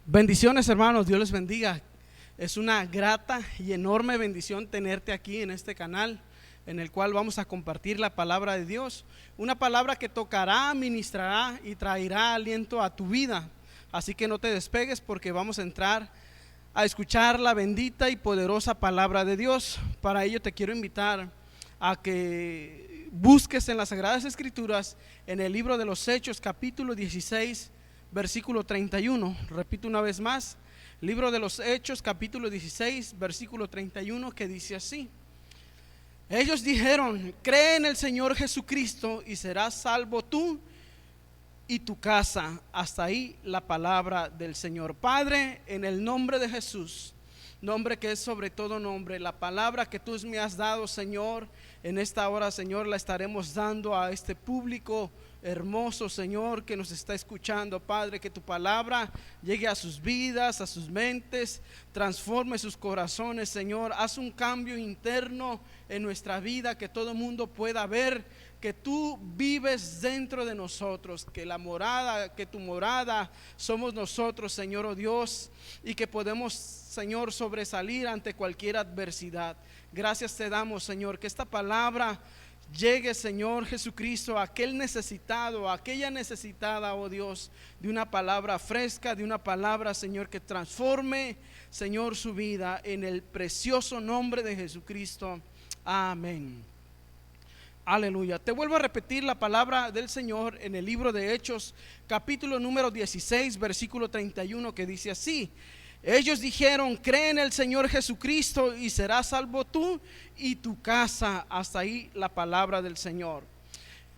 Bendiciones, hermanos, Dios les bendiga. Es una grata y enorme bendición tenerte aquí en este canal en el cual vamos a compartir la palabra de Dios, una palabra que tocará, ministrará y traerá aliento a tu vida. Así que no te despegues porque vamos a entrar a escuchar la bendita y poderosa palabra de Dios. Para ello te quiero invitar a que busques en las Sagradas Escrituras, en el libro de los Hechos, capítulo 16, versículo 31. Repito una vez más, libro de los Hechos, capítulo 16, versículo 31, que dice así: ellos dijeron: cree en el Señor Jesucristo y serás salvo tú y tu casa. Hasta ahí la palabra del Señor. Padre, en el nombre de Jesús, nombre que es sobre todo nombre, la palabra que tú me has dado, Señor, en esta hora, Señor, la estaremos dando a este público hermoso, Señor, que nos está escuchando. Padre, que tu palabra llegue a sus vidas, a sus mentes, transforme sus corazones, Señor. Haz un cambio interno en nuestra vida, que todo mundo pueda ver que tú vives dentro de nosotros, que tu morada somos nosotros, Señor, oh Dios, y que podemos, Señor, sobresalir ante cualquier adversidad. Gracias te damos, Señor, que esta palabra llegue, Señor Jesucristo, a aquel necesitado, a aquella necesitada, oh Dios, de una palabra fresca, de una palabra, Señor, que transforme, Señor, su vida, en el precioso nombre de Jesucristo. Amén. Aleluya. Te vuelvo a repetir la palabra del Señor en el libro de Hechos, capítulo número 16, versículo 31, que dice así: ellos dijeron: cree en el Señor Jesucristo y serás salvo tú y tu casa. Hasta ahí la palabra del Señor.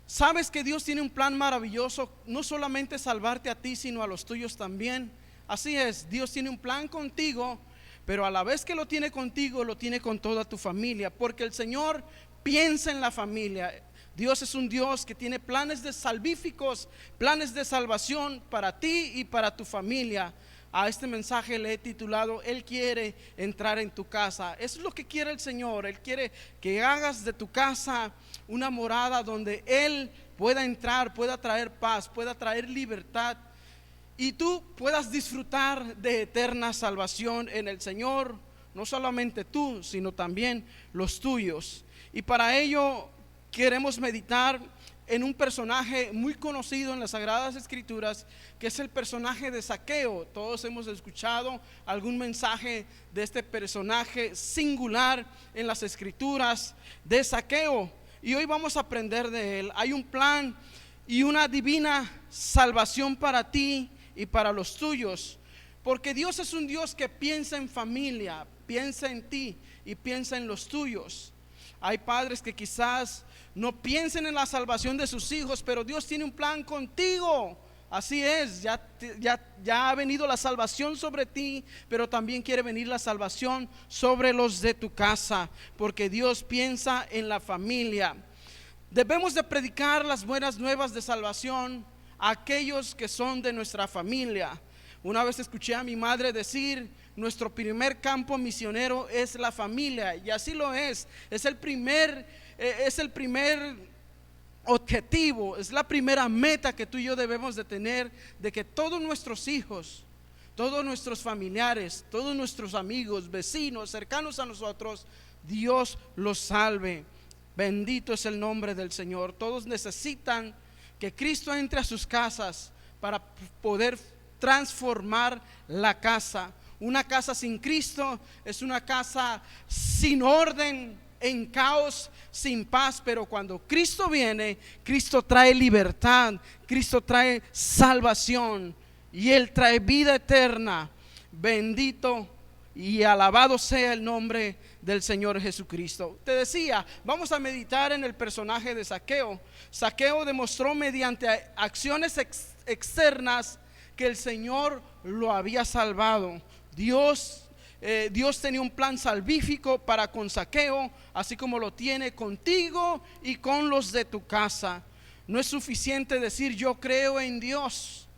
Sabes que Dios tiene un plan maravilloso, no solamente salvarte a ti, sino a los tuyos también. Así es, Dios tiene un plan contigo, pero a la vez que lo tiene contigo, lo tiene con toda tu familia, porque el Señor piensa en la familia. Dios es un Dios que tiene planes de salvíficos, planes de salvación para ti y para tu familia. A este mensaje le he titulado: Él quiere entrar en tu casa. Eso es lo que quiere el Señor. Él quiere que hagas de tu casa una morada donde Él pueda entrar, pueda traer paz, pueda traer libertad, y tú puedas disfrutar de eterna salvación en el Señor. No solamente tú, sino también los tuyos. Y para ello queremos meditar en un personaje muy conocido en las Sagradas Escrituras, que es el personaje de Zaqueo. Todos hemos escuchado algún mensaje de este personaje singular en las Escrituras, de Zaqueo, y hoy vamos a aprender de él. Hay un plan y una divina salvación para ti y para los tuyos, porque Dios es un Dios que piensa en familia, piensa en ti y piensa en los tuyos. Hay padres que quizás no piensen en la salvación de sus hijos, pero Dios tiene un plan contigo. Así es, ya ha venido la salvación sobre ti, pero también quiere venir la salvación sobre los de tu casa, porque Dios piensa en la familia. Debemos de predicar las buenas nuevas de salvación a aquellos que son de nuestra familia. Una vez escuché a mi madre decir: nuestro primer campo misionero es la familia, y así lo es. Es el primer objetivo, es la primera meta que tú y yo debemos de tener, de que todos nuestros hijos, todos nuestros familiares, todos nuestros amigos, vecinos, cercanos a nosotros, Dios los salve. Bendito es el nombre del Señor. Todos necesitan que Cristo entre a sus casas para poder transformar la casa. Una casa sin Cristo es una casa sin orden, en caos, sin paz. Pero cuando Cristo viene, Cristo trae libertad, Cristo trae salvación, y Él trae vida eterna. Bendito y alabado sea el nombre del Señor Jesucristo. Te decía, vamos a meditar en el personaje de Zaqueo. Zaqueo demostró mediante acciones externas que el Señor lo había salvado. Dios tenía un plan salvífico para con Zaqueo, así como lo tiene contigo y con los de tu casa. No es suficiente decir: yo creo en Dios.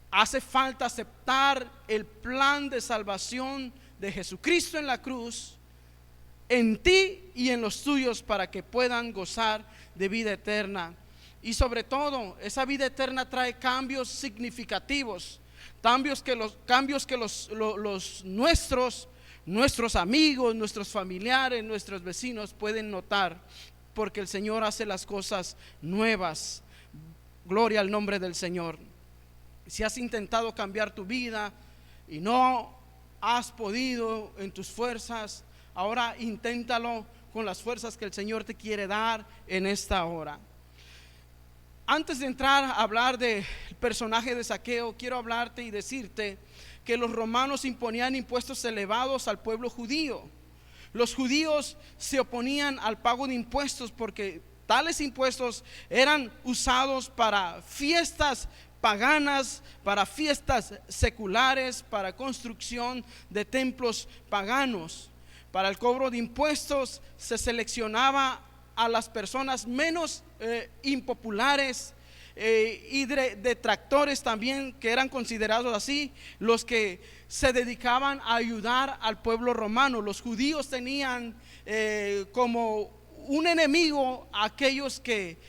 Hace falta aceptar el plan de salvación de Jesucristo en la cruz, en ti y en los tuyos, para que puedan gozar de vida eterna. Y sobre todo, esa vida eterna trae cambios significativos. Cambios que nuestros amigos, nuestros familiares, nuestros vecinos pueden notar, porque el Señor hace las cosas nuevas. Gloria al nombre del Señor. Si has intentado cambiar tu vida y no has podido en tus fuerzas, ahora inténtalo con las fuerzas que el Señor te quiere dar en esta hora. Antes de entrar a hablar del personaje de Zaqueo, quiero hablarte y decirte que los romanos imponían impuestos elevados al pueblo judío. Los judíos se oponían al pago de impuestos porque tales impuestos eran usados para fiestas paganas, para fiestas seculares, para construcción de templos paganos. Para el cobro de impuestos se seleccionaba a las personas menos impopulares y detractores también, que eran considerados así, los que se dedicaban a ayudar al pueblo romano. Los judíos tenían como un enemigo a aquellos que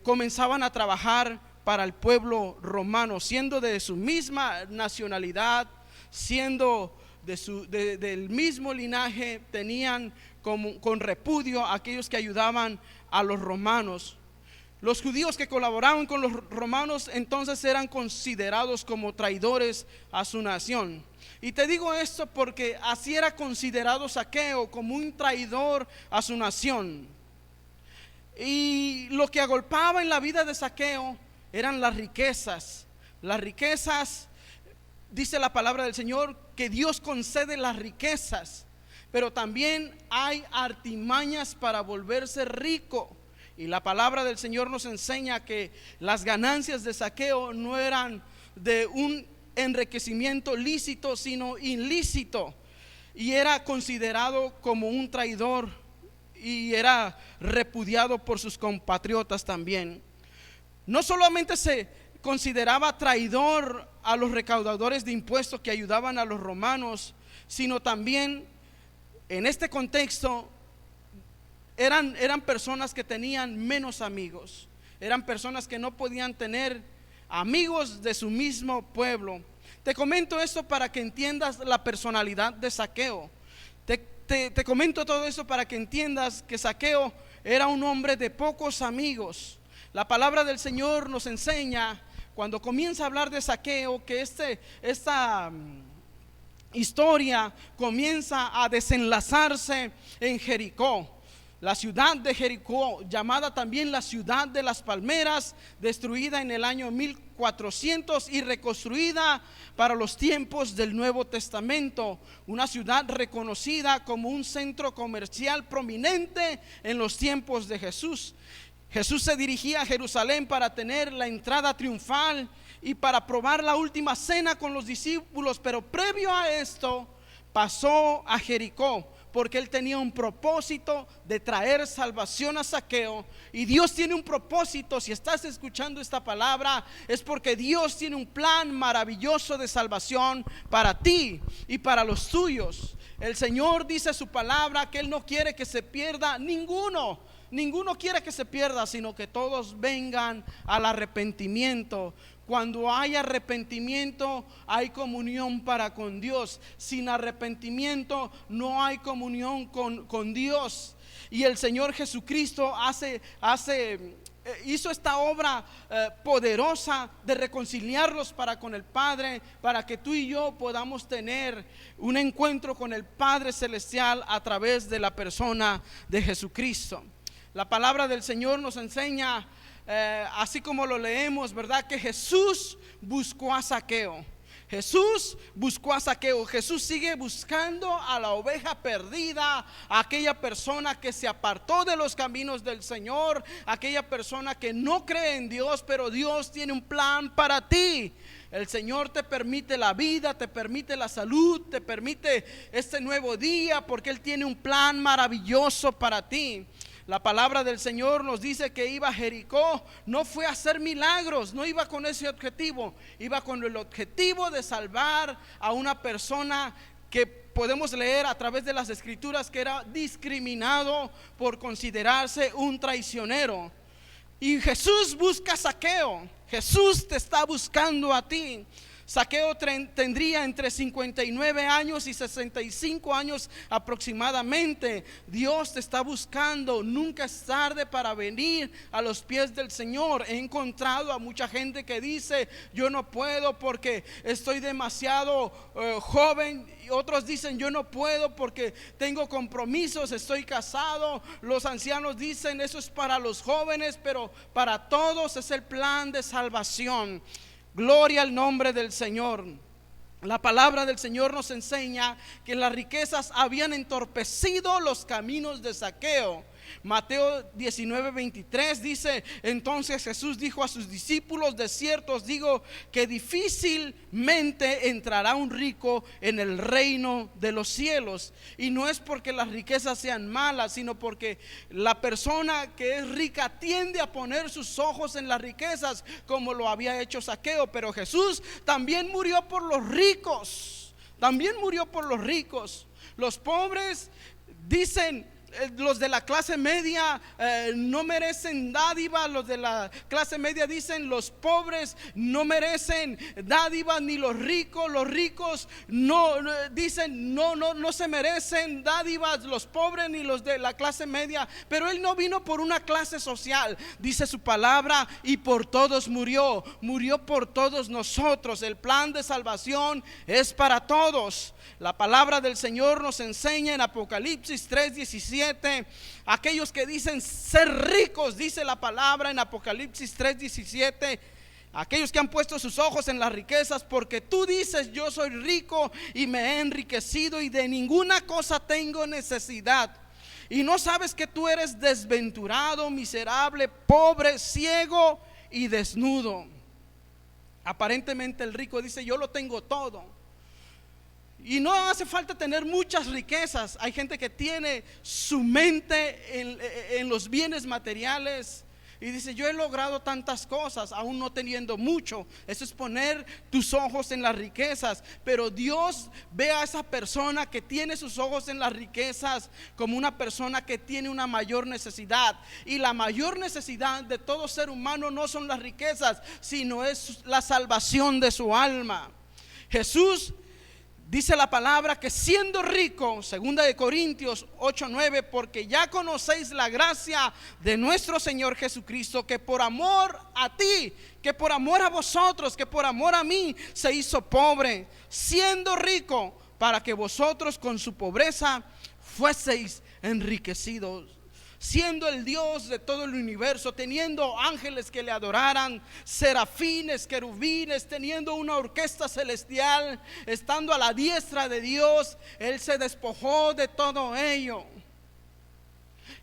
comenzaban a trabajar para el pueblo romano, siendo de su misma nacionalidad, siendo del mismo linaje, tenían con repudio a aquellos que ayudaban a los romanos. Los judíos que colaboraban con los romanos entonces eran considerados como traidores a su nación. Y te digo esto porque así era considerado Zaqueo, como un traidor a su nación. Y lo que agolpaba en la vida de Zaqueo eran las riquezas. Las riquezas, dice la palabra del Señor, que Dios concede las riquezas, pero también hay artimañas para volverse rico. Y la palabra del Señor nos enseña que las ganancias de Zaqueo no eran de un enriquecimiento lícito, sino ilícito, y era considerado como un traidor y era repudiado por sus compatriotas también. No solamente se consideraba traidor a los recaudadores de impuestos que ayudaban a los romanos, sino también en este contexto eran personas que tenían menos amigos, eran personas que no podían tener amigos de su mismo pueblo. Te comento esto para que entiendas la personalidad de Zaqueo. Te comento todo eso para que entiendas que Zaqueo era un hombre de pocos amigos. La palabra del Señor nos enseña, cuando comienza a hablar de Zaqueo, que esta historia comienza a desenlazarse en Jericó. La ciudad de Jericó, llamada también la ciudad de las palmeras, destruida en el año 1400 y reconstruida para los tiempos del Nuevo Testamento. Una ciudad reconocida como un centro comercial prominente en los tiempos de Jesús. Jesús se dirigía a Jerusalén para tener la entrada triunfal y para probar la última cena con los discípulos, pero previo a esto pasó a Jericó, porque él tenía un propósito de traer salvación a Zaqueo. Y Dios tiene un propósito. Si estás escuchando esta palabra, es porque Dios tiene un plan maravilloso de salvación para ti y para los tuyos. El Señor dice en su palabra que Él no quiere que se pierda ninguno. Ninguno quiere que se pierda, sino que todos vengan al arrepentimiento. Cuando hay arrepentimiento, hay comunión para con Dios. Sin arrepentimiento no hay comunión con Dios. Y el Señor Jesucristo hizo esta obra poderosa de reconciliarlos para con el Padre, para que tú y yo podamos tener un encuentro con el Padre Celestial a través de la persona de Jesucristo. La palabra del Señor nos enseña, así como lo leemos, ¿verdad? Que Jesús buscó a Zaqueo. Jesús buscó a Zaqueo. Jesús sigue buscando a la oveja perdida, a aquella persona que se apartó de los caminos del Señor, aquella persona que no cree en Dios, pero Dios tiene un plan para ti. El Señor te permite la vida, te permite la salud, te permite este nuevo día, porque Él tiene un plan maravilloso para ti. La palabra del Señor nos dice que iba a Jericó, no fue a hacer milagros, no iba con ese objetivo, iba con el objetivo de salvar a una persona que podemos leer a través de las escrituras que era discriminado por considerarse un traicionero. Y Jesús busca a Zaqueo, Jesús te está buscando a ti. Zaqueo tendría entre 59 años y 65 años aproximadamente. Dios te está buscando. Nunca es tarde para venir a los pies del Señor. He encontrado a mucha gente que dice: yo no puedo porque estoy demasiado joven. Y otros dicen: yo no puedo porque tengo compromisos, estoy casado. Los ancianos dicen: eso es para los jóvenes, pero para todos es el plan de salvación. Gloria al nombre del Señor. La palabra del Señor nos enseña que las riquezas habían entorpecido los caminos de Zaqueo. Mateo 19:23 dice: entonces Jesús dijo a sus discípulos: de cierto os digo que difícilmente entrará un rico en el reino de los cielos. Y no es porque las riquezas sean malas, sino porque la persona que es rica tiende a poner sus ojos en las riquezas, como lo había hecho Zaqueo. Pero Jesús también murió por los ricos. También murió por los ricos. Los pobres dicen: los de la clase media no merecen dádiva. Los de la clase media dicen: los pobres no merecen dádiva, ni los ricos. Los ricos no dicen: no se merecen dádivas los pobres ni los de la clase media. Pero Él no vino por una clase social, dice su palabra, y por todos murió. Murió por todos nosotros. El plan de salvación es para todos. La palabra del Señor nos enseña en Apocalipsis 3:17, aquellos que dicen ser ricos, dice la palabra en Apocalipsis 3:17, aquellos que han puesto sus ojos en las riquezas, porque tú dices: yo soy rico y me he enriquecido y de ninguna cosa tengo necesidad. Y no sabes que tú eres desventurado, miserable, pobre, ciego y desnudo. Aparentemente el rico dice: yo lo tengo todo. Y no hace falta tener muchas riquezas. Hay gente que tiene su mente en los bienes materiales y dice: yo he logrado tantas cosas aún no teniendo mucho. Eso es poner tus ojos en las riquezas. Pero Dios ve a esa persona que tiene sus ojos en las riquezas como una persona que tiene una mayor necesidad. Y la mayor necesidad de todo ser humano no son las riquezas, sino es la salvación de su alma. Jesús dice la palabra que siendo rico, 2 de Corintios 8:9, porque ya conocéis la gracia de nuestro Señor Jesucristo, que por amor a ti, que por amor a vosotros, que por amor a mí se hizo pobre, siendo rico, para que vosotros con su pobreza fueseis enriquecidos. Siendo el Dios de todo el universo, teniendo ángeles que le adoraran, serafines, querubines, teniendo una orquesta celestial, estando a la diestra de Dios, Él se despojó de todo ello.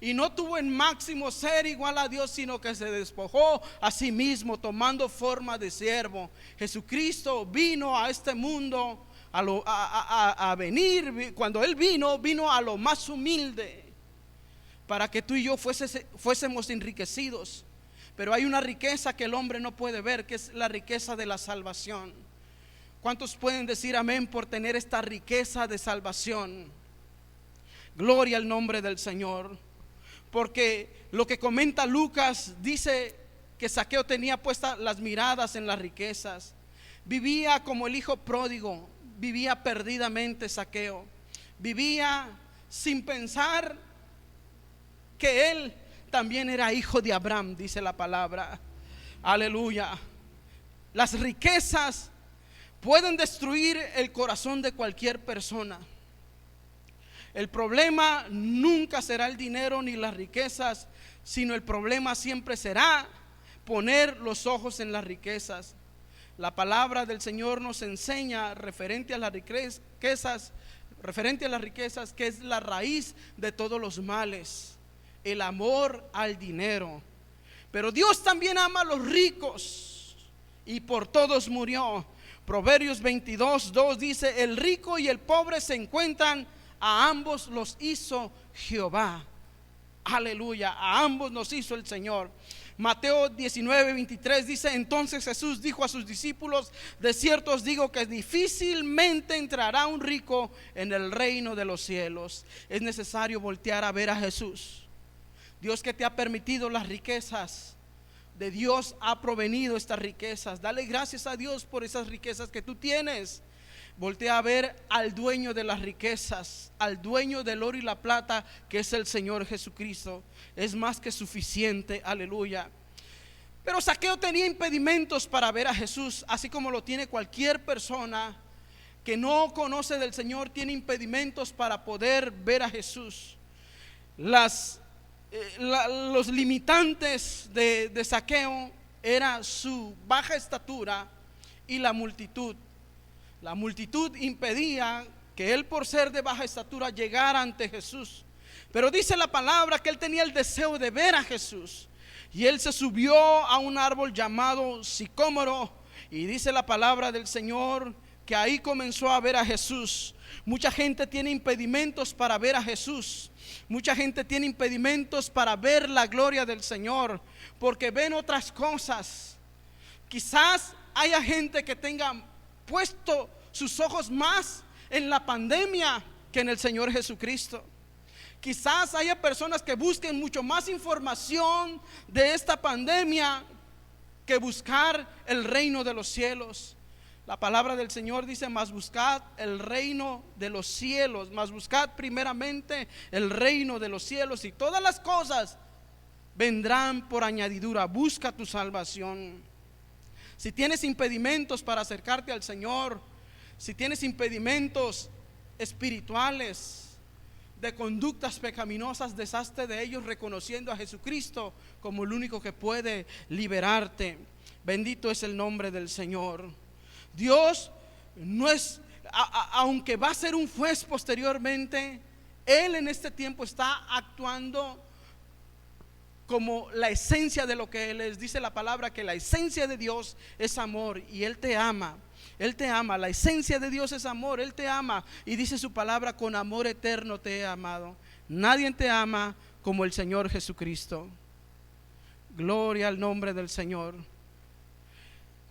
Y no tuvo en máximo ser igual a Dios, sino que se despojó a sí mismo, tomando forma de siervo. Jesucristo vino a este mundo a venir. Cuando Él vino a lo más humilde, para que tú y yo fuésemos enriquecidos. Pero hay una riqueza que el hombre no puede ver, que es la riqueza de la salvación. ¿Cuántos pueden decir amén por tener esta riqueza de salvación? Gloria al nombre del Señor. Porque lo que comenta Lucas dice que Zaqueo tenía puestas las miradas en las riquezas. Vivía como el hijo pródigo, vivía perdidamente Zaqueo. Vivía sin pensar que él también era hijo de Abraham, dice la palabra. Aleluya. Las riquezas pueden destruir el corazón de cualquier persona. El problema nunca será el dinero ni las riquezas, sino el problema siempre será poner los ojos en las riquezas. La palabra del Señor nos enseña referente a las riquezas, que es la raíz de todos los males. El amor al dinero. Pero Dios también ama a los ricos y por todos murió. Proverbios 22:2 dice: el rico y el pobre se encuentran, a ambos los hizo Jehová. Aleluya, a ambos nos hizo el Señor. Mateo 19:23 dice: entonces Jesús dijo a sus discípulos: de cierto os digo que difícilmente entrará un rico en el reino de los cielos. Es necesario voltear a ver a Jesús. Dios que te ha permitido las riquezas, de Dios ha provenido estas riquezas. Dale gracias a Dios por esas riquezas que tú tienes. Voltea a ver al dueño de las riquezas, al dueño del oro y la plata, que es el Señor Jesucristo. Es más que suficiente, aleluya. Pero Zaqueo tenía impedimentos para ver a Jesús, así como lo tiene cualquier persona que no conoce del Señor. Tiene impedimentos para poder ver a Jesús. Los limitantes de Zaqueo era su baja estatura y la multitud. La multitud impedía que él, por ser de baja estatura, llegara ante Jesús. Pero dice la palabra que él tenía el deseo de ver a Jesús, y él se subió a un árbol llamado sicómoro, y dice la palabra del Señor que ahí comenzó a ver a Jesús. Mucha gente tiene impedimentos para ver a Jesús. Mucha gente tiene impedimentos para ver la gloria del Señor, porque ven otras cosas. Quizás haya gente que tenga puesto sus ojos más en la pandemia que en el Señor Jesucristo. Quizás haya personas que busquen mucho más información de esta pandemia que buscar el reino de los cielos. La palabra del Señor dice: mas buscad el reino de los cielos, mas buscad primeramente el reino de los cielos, y todas las cosas vendrán por añadidura. Busca tu salvación. Si tienes impedimentos para acercarte al Señor, si tienes impedimentos espirituales, de conductas pecaminosas, deshazte de ellos, reconociendo a Jesucristo como el único que puede liberarte. Bendito es el nombre del Señor. Dios no es, aunque va a ser un juez posteriormente, Él en este tiempo está actuando como la esencia de lo que Él es. Dice la palabra que la esencia de Dios es amor, y Él te ama. Él te ama, la esencia de Dios es amor, Él te ama, y dice su palabra: con amor eterno te he amado. Nadie te ama como el Señor Jesucristo. Gloria al nombre del Señor.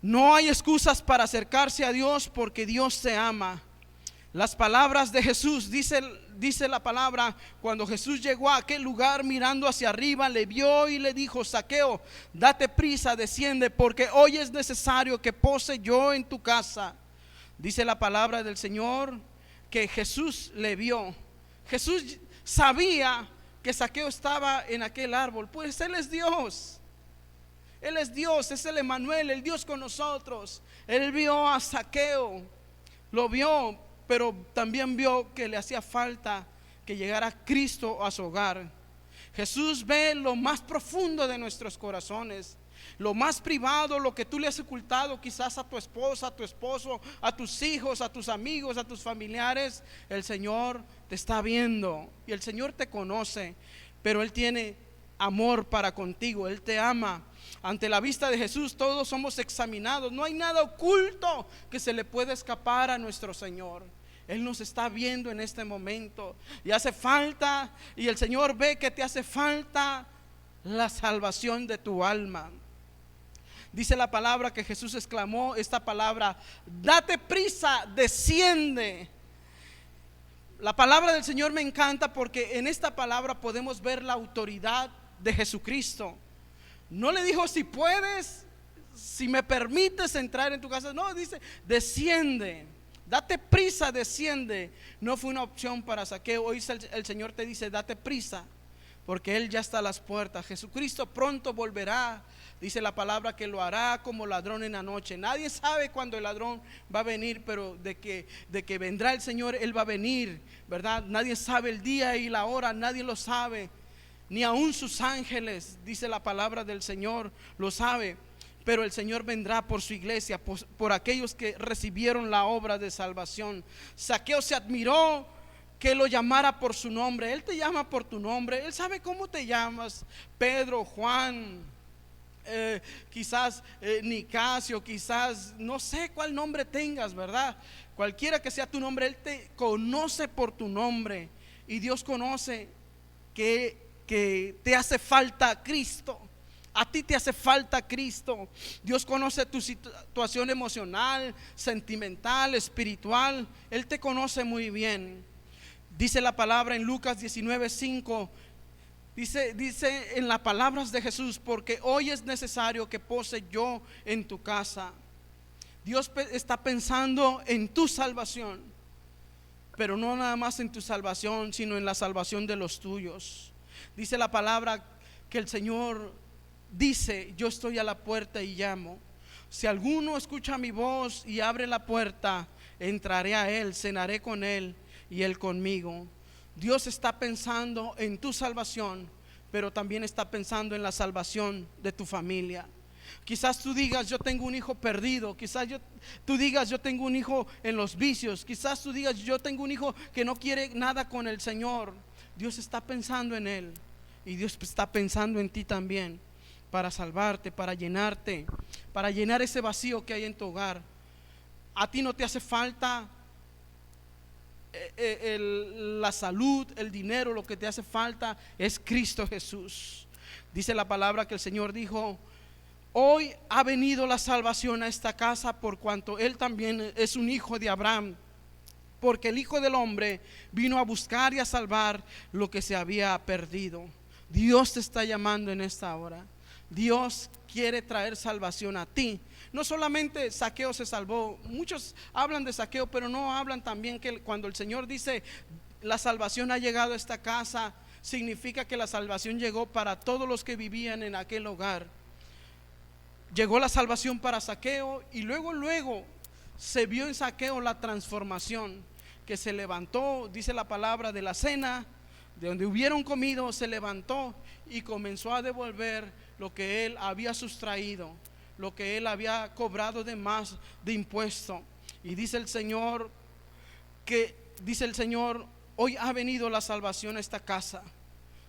No hay excusas para acercarse a Dios, porque Dios te ama. Las palabras de Jesús, dice la palabra, cuando Jesús llegó a aquel lugar, mirando hacia arriba, le vio y le dijo: Zaqueo, date prisa, desciende, porque hoy es necesario que pose yo en tu casa. Dice la palabra del Señor que Jesús le vio. Jesús sabía que Zaqueo estaba en aquel árbol, pues Él es Dios. Él es Dios, es el Emmanuel, el Dios con nosotros. Él vio a Zaqueo, lo vio, pero también vio que le hacía falta que llegara Cristo a su hogar. Jesús ve lo más profundo de nuestros corazones, lo más privado, lo que tú le has ocultado quizás a tu esposa, a tu esposo, a tus hijos, a tus amigos, a tus familiares. El Señor te está viendo y el Señor te conoce, pero Él tiene amor para contigo. Él te ama. Ante la vista de Jesús todos somos examinados. No hay nada oculto que se le pueda escapar a nuestro Señor. Él nos está viendo en este momento, y hace falta, y el Señor ve que te hace falta la salvación de tu alma. Dice la palabra que Jesús exclamó esta palabra: date prisa, desciende. La palabra del Señor me encanta, porque en esta palabra podemos ver la autoridad de Jesucristo. No le dijo: si puedes, si me permites entrar en tu casa. No, dice: desciende, date prisa, desciende. No fue una opción para Zaqueo. Hoy el Señor te dice: date prisa, porque Él ya está a las puertas. Jesucristo pronto volverá. Dice la palabra que lo hará como ladrón en la noche. Nadie sabe cuándo el ladrón va a venir, pero de que vendrá el Señor, Él va a venir, ¿verdad? Nadie sabe el día y la hora, nadie lo sabe, ni aun sus ángeles, dice la palabra del Señor, lo sabe. Pero el Señor vendrá por su iglesia, por aquellos que recibieron la obra de salvación. Zaqueo se admiró que lo llamara por su nombre. Él te llama por tu nombre. Él sabe cómo te llamas: Pedro, Juan, quizás Nicasio, quizás no sé cuál nombre tengas, ¿verdad? Cualquiera que sea tu nombre, Él te conoce por tu nombre. Y Dios conoce que te hace falta Cristo. A ti te hace falta Cristo. Dios conoce tu situación emocional, sentimental, espiritual. Él te conoce muy bien. Dice la palabra en Lucas 19:5: Dice en las palabras de Jesús: porque hoy es necesario que pose yo en tu casa. Dios está pensando en tu salvación, pero no nada más en tu salvación, sino en la salvación de los tuyos. Dice la palabra que el Señor dice: yo estoy a la puerta y llamo. Si alguno escucha mi voz y abre la puerta, entraré a él, cenaré con él y él conmigo. Dios está pensando en tu salvación, pero también está pensando en la salvación de tu familia. Quizás tú digas: yo tengo un hijo perdido. Quizás tú digas: yo tengo un hijo en los vicios. Quizás tú digas: yo tengo un hijo que no quiere nada con el Señor. Dios está pensando en él, y Dios está pensando en ti también, para salvarte, para llenarte, para llenar ese vacío que hay en tu hogar. A ti no te hace falta la salud, el dinero. Lo que te hace falta es Cristo Jesús. Dice la palabra que el Señor dijo: hoy ha venido la salvación a esta casa, por cuanto él también es un hijo de Abraham, porque el Hijo del Hombre vino a buscar y a salvar lo que se había perdido. Dios te está llamando en esta hora. Dios quiere traer salvación a ti. No solamente Zaqueo se salvó. Muchos hablan de Zaqueo, pero no hablan también que cuando el Señor dice: la salvación ha llegado a esta casa, significa que la salvación llegó para todos los que vivían en aquel hogar. Llegó la salvación para Zaqueo, y luego se vio en Zaqueo la transformación, que se levantó, dice la palabra, de la cena, de donde hubieron comido, se levantó y comenzó a devolver lo que él había sustraído, lo que él había cobrado de más de impuesto. Y dice el Señor hoy ha venido la salvación a esta casa.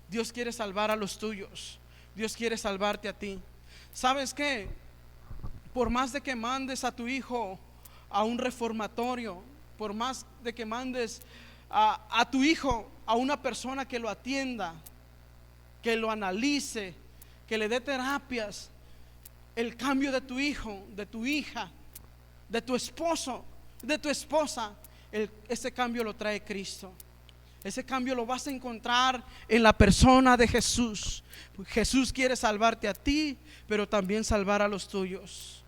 Dios quiere salvar a los tuyos. Dios quiere salvarte a ti. ¿Sabes qué? Por más de que mandes a tu hijo a un reformatorio, por más de que mandes a tu hijo a una persona que lo atienda, que lo analice, que le dé terapias, el cambio de tu hijo, de tu hija, de tu esposo, de tu esposa, ese cambio lo trae Cristo. Ese cambio lo vas a encontrar en la persona de Jesús. Jesús quiere salvarte a ti, pero también salvar a los tuyos.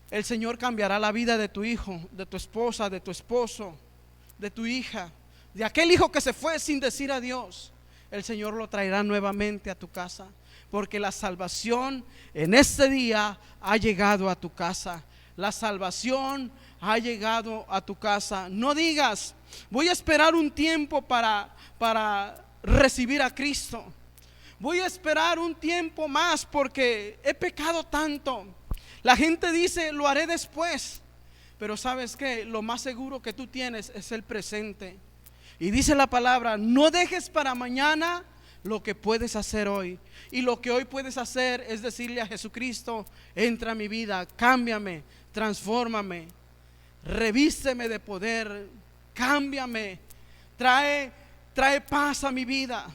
El Señor cambiará la vida de tu hijo, de tu esposa, de tu esposo, de tu hija, de aquel hijo que se fue sin decir adiós. El Señor lo traerá nuevamente a tu casa, porque la salvación en este día ha llegado a tu casa. La salvación ha llegado a tu casa. No digas: voy a esperar un tiempo para recibir a Cristo. Voy a esperar un tiempo más porque he pecado tanto. La gente dice: lo haré después. Pero ¿sabes qué? Lo más seguro que tú tienes es el presente. Y dice la palabra: no dejes para mañana lo que puedes hacer hoy. Y lo que hoy puedes hacer es decirle a Jesucristo: entra a mi vida, cámbiame, transfórmame, revísteme de poder, cámbiame, trae paz a mi vida.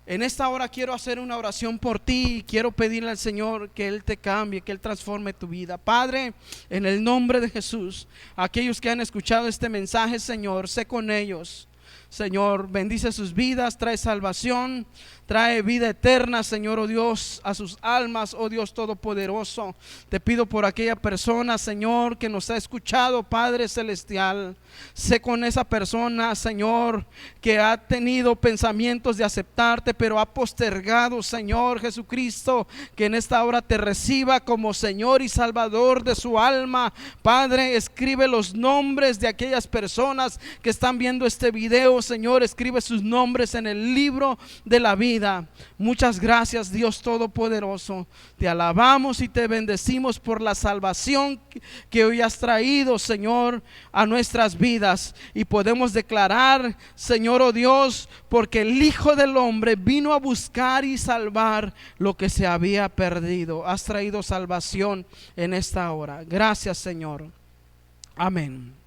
En esta hora quiero hacer una oración por ti y quiero pedirle al Señor que Él te cambie, que Él transforme tu vida. Padre, en el nombre de Jesús, aquellos que han escuchado este mensaje, Señor, sé con ellos. Señor, bendice sus vidas, trae salvación, trae vida eterna, Señor, oh Dios, a sus almas, oh Dios todopoderoso. Te pido por aquella persona, Señor, que nos ha escuchado, Padre celestial. Sé con esa persona, Señor, que ha tenido pensamientos de aceptarte, pero ha postergado, Señor Jesucristo, que en esta hora te reciba como Señor y Salvador de su alma. Padre, escribe los nombres de aquellas personas que están viendo este video, Señor, escribe sus nombres en el libro de la vida. Muchas gracias, Dios todopoderoso. Te alabamos y te bendecimos por la salvación que hoy has traído, Señor, a nuestras vidas. Y podemos declarar, Señor, oh Dios, porque el Hijo del Hombre vino a buscar y salvar lo que se había perdido. Has traído salvación en esta hora. Gracias, Señor. Amén.